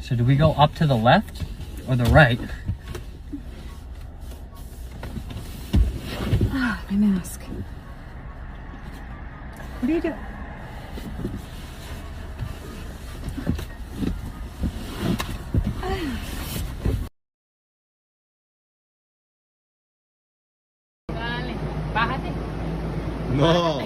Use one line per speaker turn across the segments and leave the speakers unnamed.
So do we go up to the left or the right?
Ah, my mask. What are you doing?
Dale, bájate.
No.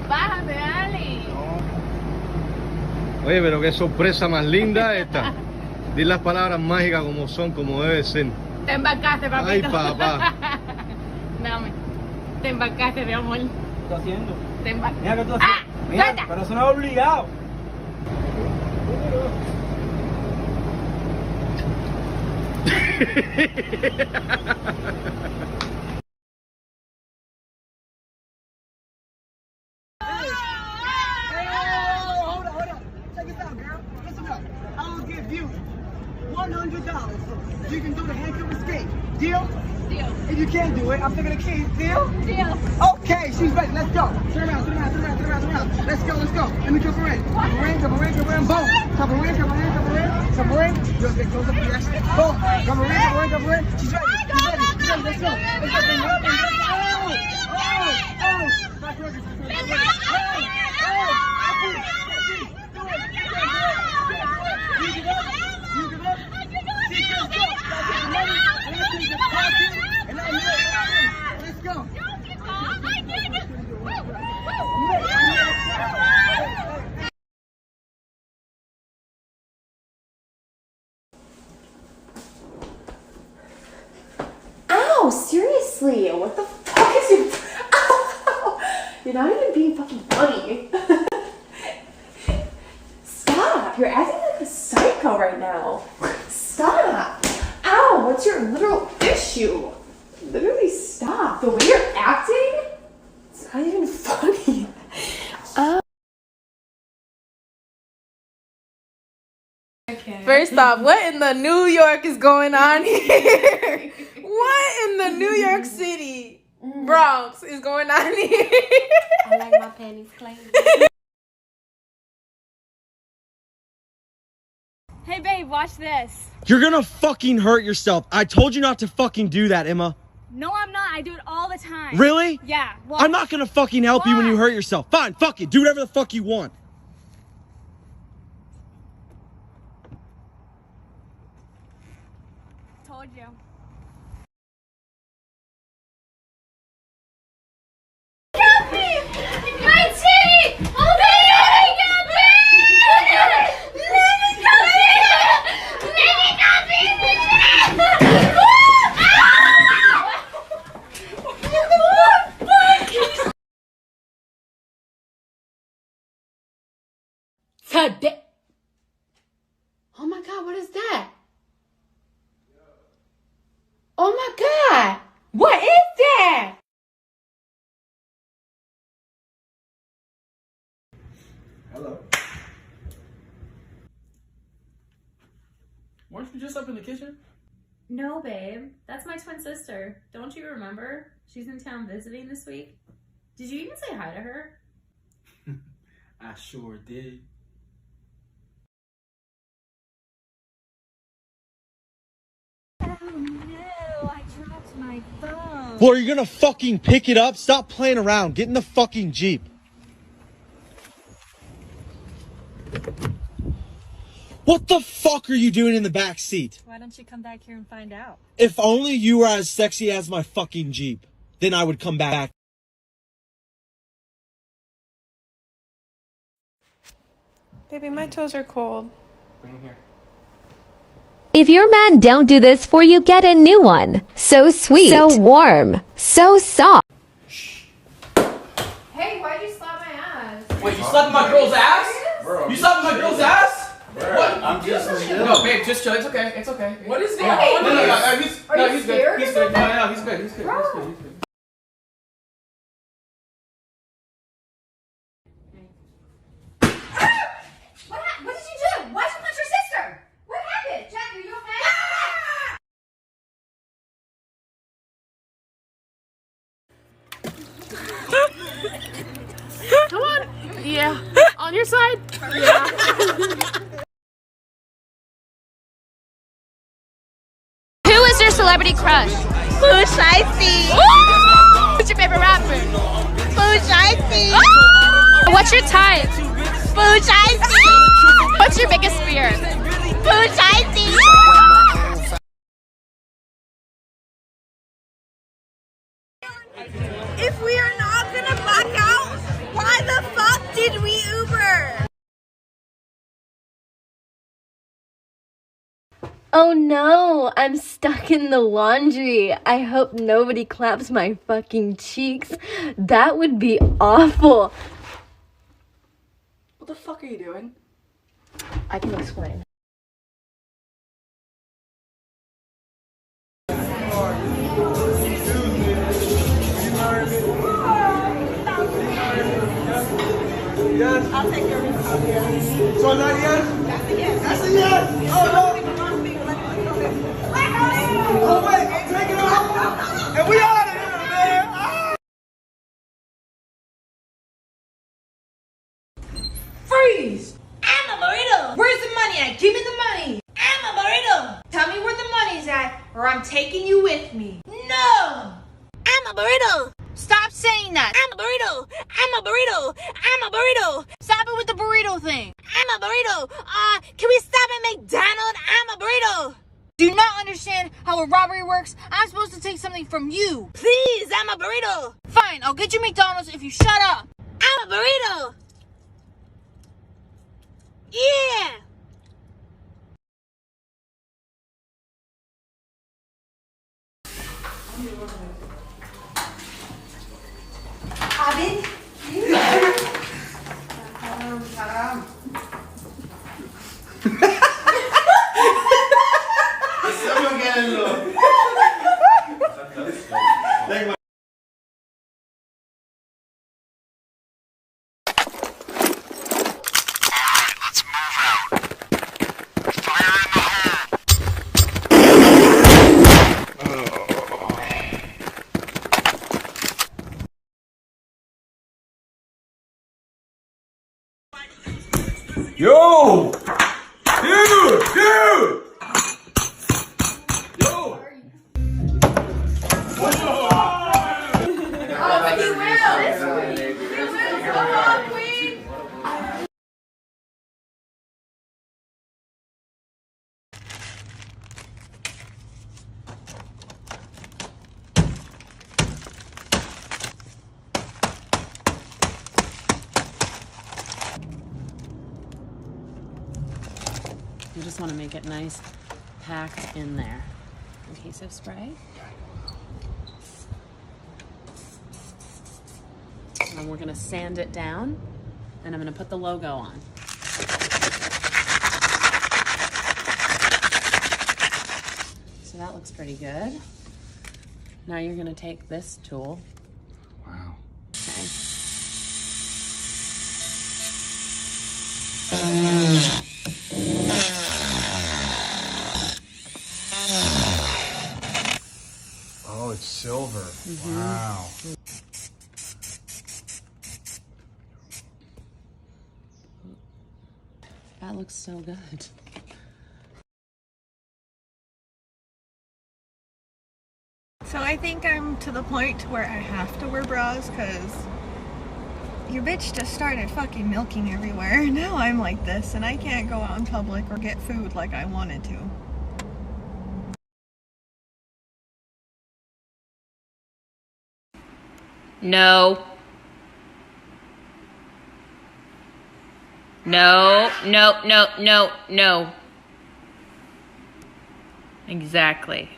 Bájate, dale.
Oye, pero qué sorpresa más linda esta. Di las palabras mágicas como son, como debe ser.
Te embarcaste, papito.
Ay, papá.
Dame. Te embarcaste, mi amor.
¿Qué estás haciendo?
Te embarcaste.
Mira, ¿qué tú haces? Mira,
suelta.
pero eso no es obligado.
Hold on. Check this out, girl. Listen up. I will give you $100. You can do the handcuff escape. Deal?
Deal.
If you can't do it, I'm taking the keys. Deal?
Deal.
Okay, she's ready. Let's go. Turn around. Let's go. Let me jump her in. Jump her in, boom. Jump her in. Just get close up to the exit. Boom. Jump her in. She's ready. Let's go. Let's go.
Ow, seriously, what the fuck is you? Ow, you're not even being fucking funny. Stop, you're acting like a psycho right now. Stop. Ow, what's your literal issue? Literally stop. The way you're acting, it's not even funny.
First off, what in the New York is going on here? What in the New York City Bronx is going on here?
I like my panties clean.
Hey babe, watch this.
You're gonna fucking hurt yourself. I told you not to fucking do that, Emma.
No, I'm not. I do it all the time.
Really?
Yeah. Watch.
I'm not gonna fucking help you when you hurt yourself. Fine, fuck it. Do whatever the fuck you want.
Told you. Help me! My titty! Oh, baby! Help me! Let me go! Let me
Today. Oh my god, what is that? Oh my god, what is that?
Hello. Weren't you just up in the kitchen?
No, babe. That's my twin sister. Don't you remember? She's in town visiting this week. Did you even say hi to her?
I sure did.
Oh no, I dropped my phone.
Well, are you gonna fucking pick it up? Stop playing around. Get in the fucking Jeep. What the fuck are you doing in the back seat?
Why don't you come back here and find out?
If only you were as sexy as my fucking Jeep, then I would come back.
Baby, my toes are cold.
Bring him here.
If your man don't do this for you, get a new one. So sweet, so warm, so soft.
Hey, why'd you slap my ass?
Wait, you slapped my girl's ass?
Bro,
You slapped my girl's ass?
bro,
What?
I'm just
No, babe, just chill. It's okay. It's okay.
What is
No,
that?
no, he's
Are you
he's
scared
good. He's
or
good. No, he's good. He's good.
Bro.
He's good. He's good.
What did you do? Why'd you punch your sister? What happened? Jack, are you okay?
Come on. Yeah. On your side. Yeah.
celebrity crush?
Who Shiesty?
Who's your favorite rapper?
Who Shiesty?
What's your type?
Who Shiesty?
What's your biggest fear?
Who Shiesty? If we are not gonna back out, why the fuck did we Uber?
Oh no, I'm stuck in the laundry. I hope nobody claps my fucking cheeks. That would be awful.
What the fuck are you doing?
I can explain.
Yes.
I'll take your responsibility.
So is that yes?
That's a yes.
That's a yes. Oh no. Oh wait, I'm taking it off. And we out of here, man. Ah.
Freeze! I'm a burrito! Where's the money at? Give me the money! I'm a burrito! Tell me where the money's at, or I'm taking you with me. No! I'm a burrito! Stop saying that! I'm a burrito! I'm a burrito! I'm a burrito! Stop it with the burrito thing! I'm a burrito! Can we stop at McDonald's? I'm a burrito! Do not understand how a robbery works. I'm supposed to take something from you. Please, I'm a burrito! Fine, I'll get you McDonald's if you shut up. I'm a burrito! Yeah!
Abid?
Yo! Dude! Dude! Yo!
You just want to make it nice, packed in there. Adhesive spray. And we're gonna sand it down, and I'm gonna put the logo on. So that looks pretty good. Now you're gonna take this tool.
Wow.
Okay.
Oh, it's silver. Wow.
That looks so good.
So I think I'm to the point where I have to wear bras because your bitch just started fucking milking everywhere. Now I'm like this and I can't go out in public or get food like I wanted to.
No. No, no, no, no, no. Exactly.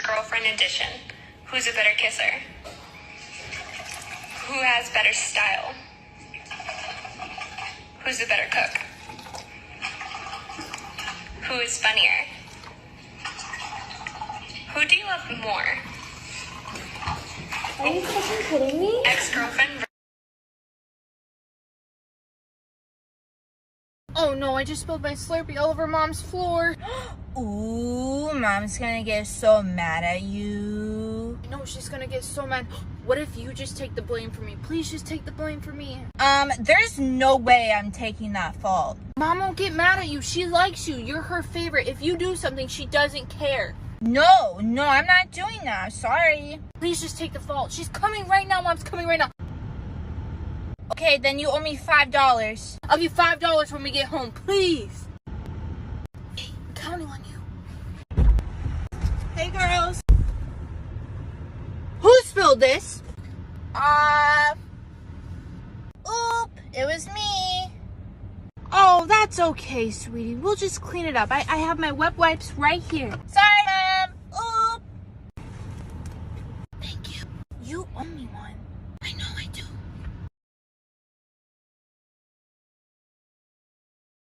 Girlfriend edition. Who's a better kisser? Who has better style? Who's a better cook? Who is funnier? Who do you love more?
Are you fucking kidding me?
Ex-girlfriend.
Oh no, I just spilled my Slurpee all over Mom's floor.
Ooh, Mom's gonna get so mad at you.
No, she's gonna get so mad. What if you just take the blame for me? Please just take the blame for me.
There's no way I'm taking that fault.
Mom won't get mad at you. She likes you. You're her favorite. If you do something, she doesn't care.
No, I'm not doing that. I'm sorry.
Please just take the fault. She's coming right now. Mom's coming right now.
Okay, then you owe me $5.
I'll give you $5 when we get home, please. Hey, I'm counting on you.
Hey, girls.
Who spilled this?
Oop, it was me.
Oh, that's okay, sweetie. We'll just clean it up. I have my wet wipes right here.
Sorry, Mom. Oop.
Thank you. You owe me one.